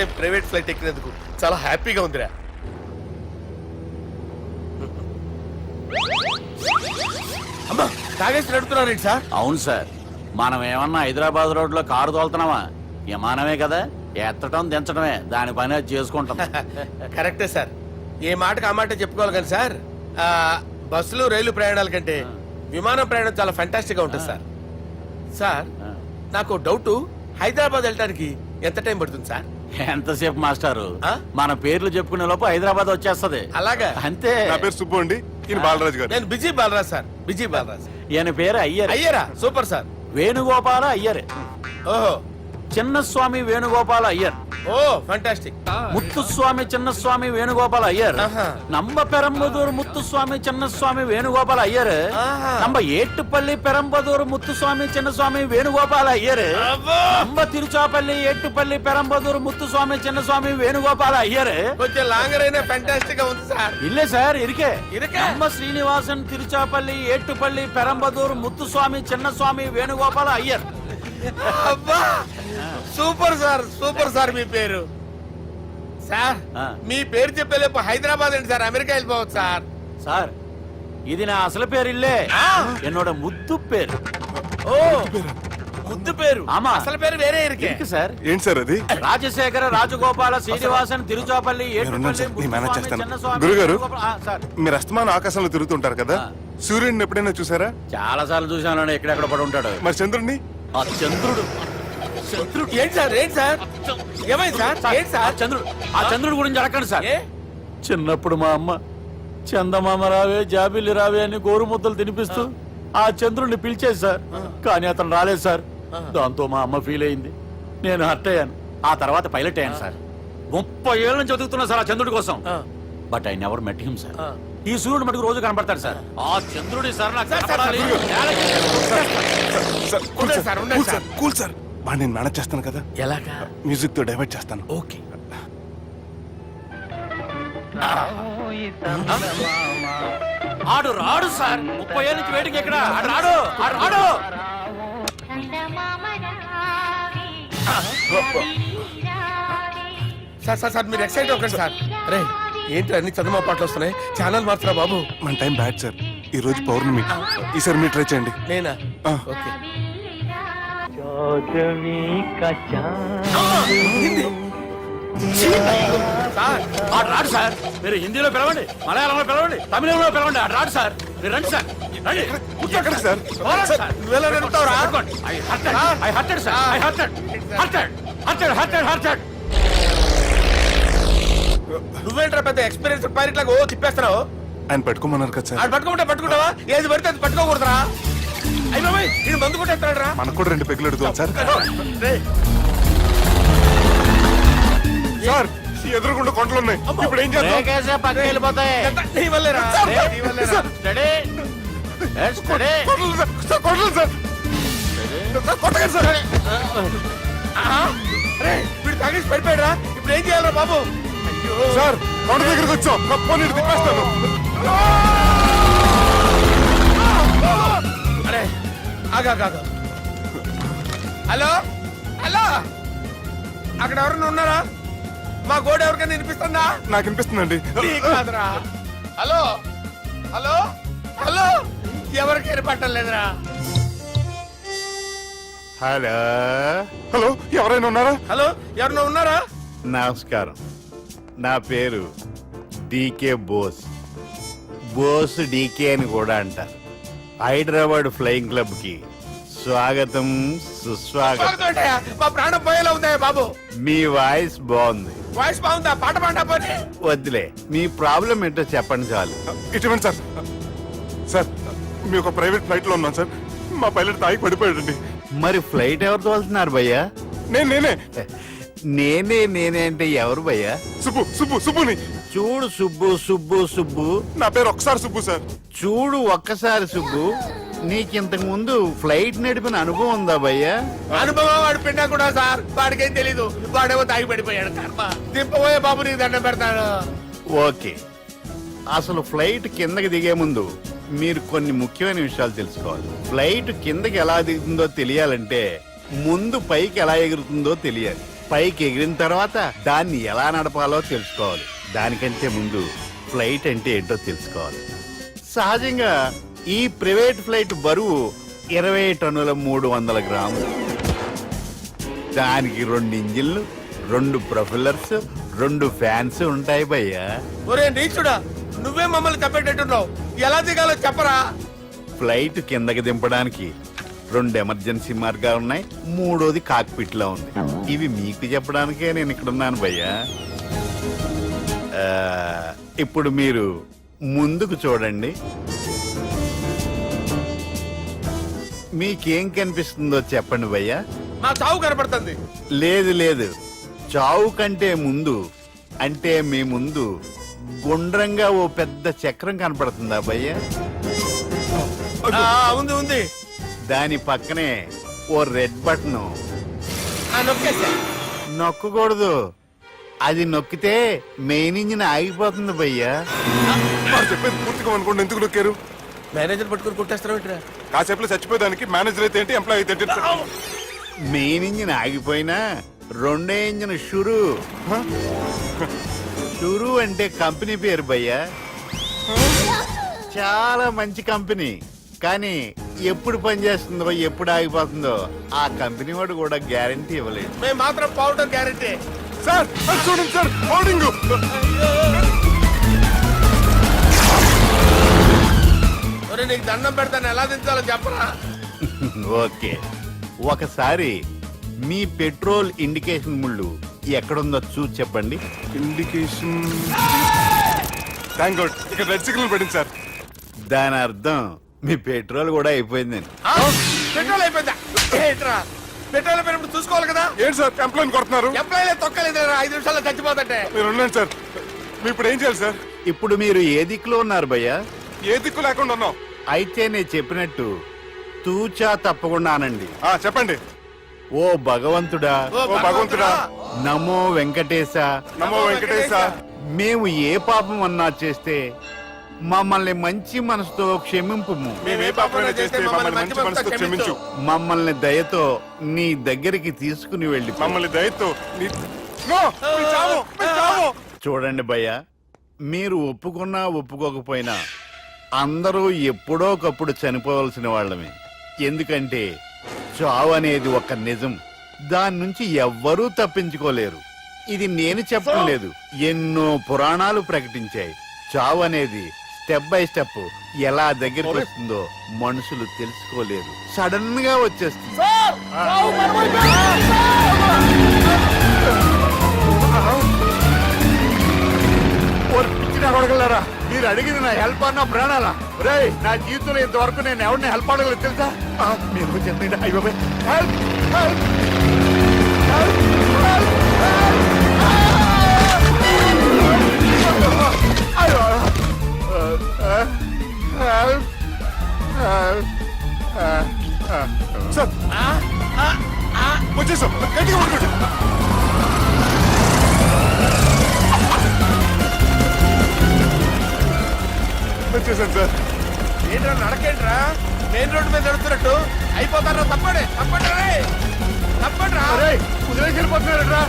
Private flight ఎక్కినందుకు చాలా హ్యాపీగా ఉందిరా. అమ్మా తాగేసి నడుపుతున్నారేంటి సార్? అవును సార్, మనం ఏమన్నా హైదరాబాద్ రోడ్ లో కారు తోలుతున్నావా? విమానమే కదా, ఎత్తడం దించడమే దాని పని అది చేసుకుంటాం. కరెక్టే సార్, ఏ మాటకు ఆ మాట చెప్పుకోవాలి కానీ సార్, బస్సులు రైలు ప్రయాణాల కంటే విమానం ప్రయాణం చాలా ఫెంటాస్టిక్ గా ఉంటుంది సార్. సార్ నాకు డౌట్, హైదరాబాద్ వెళ్ళడానికి ఎంత టైం పడుతుంది సార్? ఎంతసేపు మాస్టారు, మన పేర్లు చెప్పుకునే లోపు హైదరాబాద్ వచ్చేస్తది. అలాగా? అంతే. నా పేరు సుబ్బు అండి, ఈయన బాలరాజు గారు. నేను BG Balaraj sir, BG Balaraj. ఈయన పేరు అయ్యర్. అయ్యరా? Super sir. వేణుగోపాల అయ్యర్. ఓహో, చిన్నస్వామి వేణుగోపాల అయ్యర్. Oh fantastic. ముత్తుస్వామి చిన్నస్వామి వేణుగోపాల అయ్యర్. நம்ம பெரம்பதூர் முத்துசுவாமி சின்னசுவாமி வேணுகோபால ஐயர். நம்ம ஏட்டுப்பள்ளி பெரம்பதூர் முத்துசுவாமி சின்னசுவாமி வேணுகோபால ஐயர். நம்ம திருச்சாப்பள்ளி ஏட்டுப்பள்ளி பெரம்பதூர் முத்துசுவாமி சின்னசுவாమి వేణుగోపాల ஐயர். కొంచెం లాంగర్ అయినా ఫంటాస్టిక్ గా ఉంది సార్. இல்ல சார், இருக்கே. இருக்கே. நம்ம ஸ்ரீனிவாசன் திருச்சாப்பள்ளி ஏட்டுப்பள்ளி பெரம்பதூர் முத்துசுவாமி சின்னசுவாమి వేణుగోపాల ஐயர். అబ్బా సూపర్ సార్, సూపర్ సార్. మీ పేరు సార్, మీ పేరు చెప్పేలేపు హైదరాబాద్ అండి సార్, అమెరికా వెళ్ళిపోవచ్చు సార్. సార్ ఇది నా అసలు పేరు ఇల్లే, என்னோட ముద్దు పేరు. ఓ ముద్దు పేరు. ఆమా, అసలు పేరు వేరే ఇరికే సార్. ఏంటి సార్ అది? రాజశేఖర రాజగోపాల శ్రీనివాసన్ తిరుచాపల్లి గురుగారు, మీరు అస్తమానం ఆకాశంలో తిరుగుతుంటారు కదా, సూర్యుడిని ఎప్పుడైనా చూసారా? చాలా సార్లు చూసాను, ఎక్కడెక్కడ పడి ఉంటాడు. మరి చంద్రుడిని? ఆ చంద్రుడు. ఏంటి సార్, ఏంటి సార్, ఏమైంది సార్? ఏంటి సార్? చంద్రుడు గురించి అడగండి సార్. చిన్నప్పుడు మా అమ్మ చందమామ రావే జాబిల్లి రావే అని గోరు ముద్దలు తినిపిస్తూ ఆ చంద్రుడిని పిలిచేది సార్, కానీ అతను రాలేదు సార్. దాంతో మా అమ్మ ఫీల్ అయింది, నేను హర్ట్ అయ్యాను. ఆ తర్వాత పైలట్ అయ్యాను సార్. 30 ఏళ్ళ నుంచి చదువుతున్నా సార్ ఆ చంద్రుడి కోసం. But I never met him sir. ఈ సూర్యుడు మటుకు రోజు కనపడతాడు సార్. ఆ చంద్రుడి సార్ నాకు కనపడాలి. కూల్ సార్, బాగా నేను మేనేజ్ చేస్తాను కదా. ఎలాగా? మ్యూజిక్ తో డైవర్ట్ చేస్తాను. ఓకే. ఆడు రాడు సార్, 30 ఏళ్ళ నుంచి వెయిటింగ్. ఎక్కడ రాడు? రాడు. సార్ సార్ సార్ మీరు ఎక్సైట్ అవ్వకండి సార్. అరే ఏంటి అన్ని చదువు పాటలు వస్తున్నాయి, ఛానల్ మార్చరా బాబు. మన టైం బ్యాడ్ సార్, ఈ రోజు పౌర్ణమి. ఈసారి మీరు ట్రై చేయండి. నేనా? ఓకే. ఆడు రాడు సార్, మీరు హిందీలో పిలవండి, మలయాళంలో పిలవండి, తమిళంలో పిలవండి. ఆడు రాడు సార్, మీరు రండి సార్. ఎక్కడ సార్? నువ్వేంట్రా పెద్ద ఎక్స్పీరియన్స్ పైలట్ లాగా ఓ తిప్పేస్తున్నావు? ఆయన పట్టుకోమన్నారు కదా సార్. ఆయన పట్టుకుంటావా? ఏది పడితే అది పట్టుకోకూడదురా. అయ్యి బాబాయ్, ఇది మందు కొట్టేస్తాడు రా. మనకు కూడా 2 పెగ్గులు అడుగుతాం సార్. సార్ ఎదురుకుండా కొండలు ఉన్నాయి, ఇప్పుడు ఏం చేద్దాం? పక్కకి వెళ్ళిపోతాయి. నీ వల్లేరా. వీడు తాగేసి పడిపోయాడా? ఇప్పుడు ఏం చేయాలరా బాబు? సార్ కొండ దగ్గరికి వచ్చాం, పోనీ తిప్పేస్తాను. అరే ఆగా. హలో హలో, అక్కడ ఎవరన్నా ఉన్నారా? మా గోడ ఎవరికైనా వినిపిస్తుందా? నాకు వినిపిస్తుందండి. కాదురా. హలో హలో హలో, ఎవరికి వినపట్టలేదురా. హలో హలో, ఎవరైనా ఉన్నారా? హలో ఎవరన్నా ఉన్నారా? నమస్కారం, నా పేరు డీకే బోస్. బోస్ డీకే అని కూడా అంటారు. హైదరాబాద్ ఫ్లయింగ్ క్లబ్ కి స్వాగతం, సుస్వాగతం. మా ప్రాణం పోయేలా ఉందా బాబు? మీ వాయిస్ బాగుంది. వాయిస్ బాగుందా? పాట పాడా పోనీ. వద్దులే, మీ ప్రాబ్లం ఏంటో చెప్పండి చాలు. ఇటువంటి సార్, సార్ మీ ఒక ప్రైవేట్ ఫ్లైట్ లో ఉన్నాం సార్, మా పైలట్ తాగి పడిపోయాడండి. మరి ఫ్లైట్ ఎవరితో వెళ్తున్నారు భయ్యా? నేనే అంటే ఎవరు భయ్యా? సుబ్బుని. చూడు సుబ్బు, నా పేరు ఒకసారి సుబ్బు సార్. చూడు ఒక్కసారి సుబ్బు, నీకింతకు ముందు ఫ్లైట్ నడిపిన అనుభవం ఉందా భయ్యా? అనుభవం వాడు పిన్నా కూడా సార్, వాడికేం తెలీదు. వాడేమో తాగి పడిపోయాడు. కర్మ. దింపబోయే బాబు నీకు దండం పెడతాడు. ఓకే, అసలు ఫ్లైట్ కిందకి దిగే ముందు మీరు కొన్ని ముఖ్యమైన విషయాలు తెలుసుకోవాలి. ఫ్లైట్ కిందకి ఎలా దిగుతుందో తెలియాలంటే ముందు పైకి ఎలా ఎగురుతుందో తెలియాలి. పైకి ఎగిరిన తర్వాత దాన్ని ఎలా నడపాలో తెలుసుకోవాలి. దానికంటే ముందు ఫ్లైట్ అంటే ఏంటో తెలుసుకోవాలి. సహజంగా ఈ ప్రైవేట్ ఫ్లైట్ బరువు 20 టన్నుల 300 గ్రాములు. దానికి 2 ఇంజిన్లు, 2 ప్రొఫెల్లర్స్, 2 ఫ్యాన్స్ ఉంటాయి భయ్యా. ఒరే నీచుడా, నువ్వే మమ్మల్ని తప్పేటట్టున్నావు. ఎలా దిగాలో చెప్పరా? ఫ్లైట్ కిందకి దింపడానికి 2 ఎమర్జెన్సీ మార్గాలు ఉన్నాయి, 3వది కాక్పిట్ లో ఉంది. ఇవి మీకు చెప్పడానికే నేను ఇక్కడ ఉన్నాను భయ్యా. ఇప్పుడు మీరు ముందుకు చూడండి. మీకేం కనిపిస్తుందో చెప్పండి భయ్యా. మా చావు కనపడుతుంది. లేదు లేదు, చావు కంటే ముందు అంటే మీ ముందు గుండ్రంగా ఓ పెద్ద చక్రం కనపడుతుందా భయ్యా? ఉంది ఉంది. దాని పక్కనే ఓ రెడ్ బటన్. నొక్కేసా. నొక్కకూడదు, అది నొక్కితే మెయిన్ ఇంజిన్ ఆగిపోతుంది భయ్యా. వాడు చెప్పేది పూర్తిగా అనుకోండి, ఎందుకు నొక్కారు? మేనేజర్ పట్టుకుని కుట్టేస్తారా? కాసేపులో చచ్చిపోయేదానికి మేనేజర్ అయితే ఏంటి, ఎంప్లాయ్ అయితే ఏంటి? మెయిన్ ఇంజిన్ ఆగిపోయినా 2వ ఇంజిన్ షురు. షురు అంటే కంపెనీ పేరు భయ్యా. చాలా మంచి కంపెనీ, కానీ ఎప్పుడు పనిచేస్తుందో ఎప్పుడు ఆగిపోతుందో ఆ కంపెనీ వాడు కూడా గ్యారంటీ ఇవ్వలేదు. మేము మాత్రం పౌడర్ గ్యారెంటీ. సార్ అది చూడండి సార్, హోర్డింగ్. ఒరే నీకు దండం పెడతాను, ఎలా దించాలో చెప్పరా? ఓకే, ఒకసారి మీ పెట్రోల్ ఇండికేషన్ ముళ్ళు ఎక్కడుందో చూసి చెప్పండి. ఇండికేషన్. థ్యాంక్ గాడ్, ఇక్కడ రెడ్ సిగ్నల్ పడింది సార్. దాని అర్థం మీ పెట్రోల్ కూడా అయిపోయిందని. పెట్రోల్ అయిపోయిందా? ఏంట్రా పెట్రోల్ అయిపోయినప్పుడు చూసుకోవాలి కదా. ఏంటి సార్ ఎంప్లాయ్ కొడుతున్నారు? ఎంప్లాయీలే తొక్కలేదు, 5 నిమిషాల్లో చచ్చిపోతుంటే. మీరు ఉండండి సార్, మీరు ఇప్పుడు ఏం చేయాలి సార్? ఇప్పుడు మీరు ఏ దిక్కులో ఉన్నారు భయ్యా? ఏ దిక్కు లేకుండా ఉన్నాం. అయితే నేను చెప్పినట్టు తూచా తప్పకుండా అనండి. చెప్పండి. ఓ భగవంతుడా, ఓ భగవంతుడా, నమో వెంకటేశ, నమో వెంకటేశ. మేము ఏ పాపం అన్నా చేస్తే మమ్మల్ని మంచి మనసుతో క్షమింపుము. మేమే పాపమైనా చేస్తే మమ్మల్ని మంచి మనసుతో క్షమించు. మమ్మల్ని దయతో నీ దగ్గరికి తీసుకుని వెళ్ళి మమ్మల్ని దయతో నో, మీ చావు, మీ చావు. చూడండి భయ్య, మీరు ఒప్పుకున్నా ఒప్పుకోకపోయినా అందరూ ఎప్పుడో ఒకప్పుడు చనిపోవలసిన వాళ్ళమే. ఎందుకంటే చావు అనేది ఒక నిజం, దాని నుంచి ఎవ్వరూ తప్పించుకోలేరు. ఇది నేను చెప్పడం లేదు, ఎన్నో పురాణాలు ప్రకటించాయి. చావు అనేది స్టెప్ బై స్టెప్ ఎలా దగ్గరికి వస్తుందో మనుషులు తెలుసుకోలేరు, సడన్ గా వచ్చేస్తుంది. అడగలరా, మీరు అడిగింది నా హెల్ప్ అన్న ప్రాణాలా? రే, నా జీవితంలో ఇంతవరకు నేను ఎవరిని హెల్ప్ అడగలేదు తెలుసా? మీరు చెప్పండి. అయ్యో హెల్ప్, హెల్ప్, సార్ వచ్చేసాం, గట్టిగా పట్టుకోండి. వచ్చేసాను సార్. ఏంట్రా నడకేంట్రా, మెయిన్ రోడ్డు మీద నడుస్తున్నట్టు అయిపోతారా? తప్పండి తప్పండి రే, తప్పండి రా. వదిలేసి వెళ్ళిపోతున్నారా?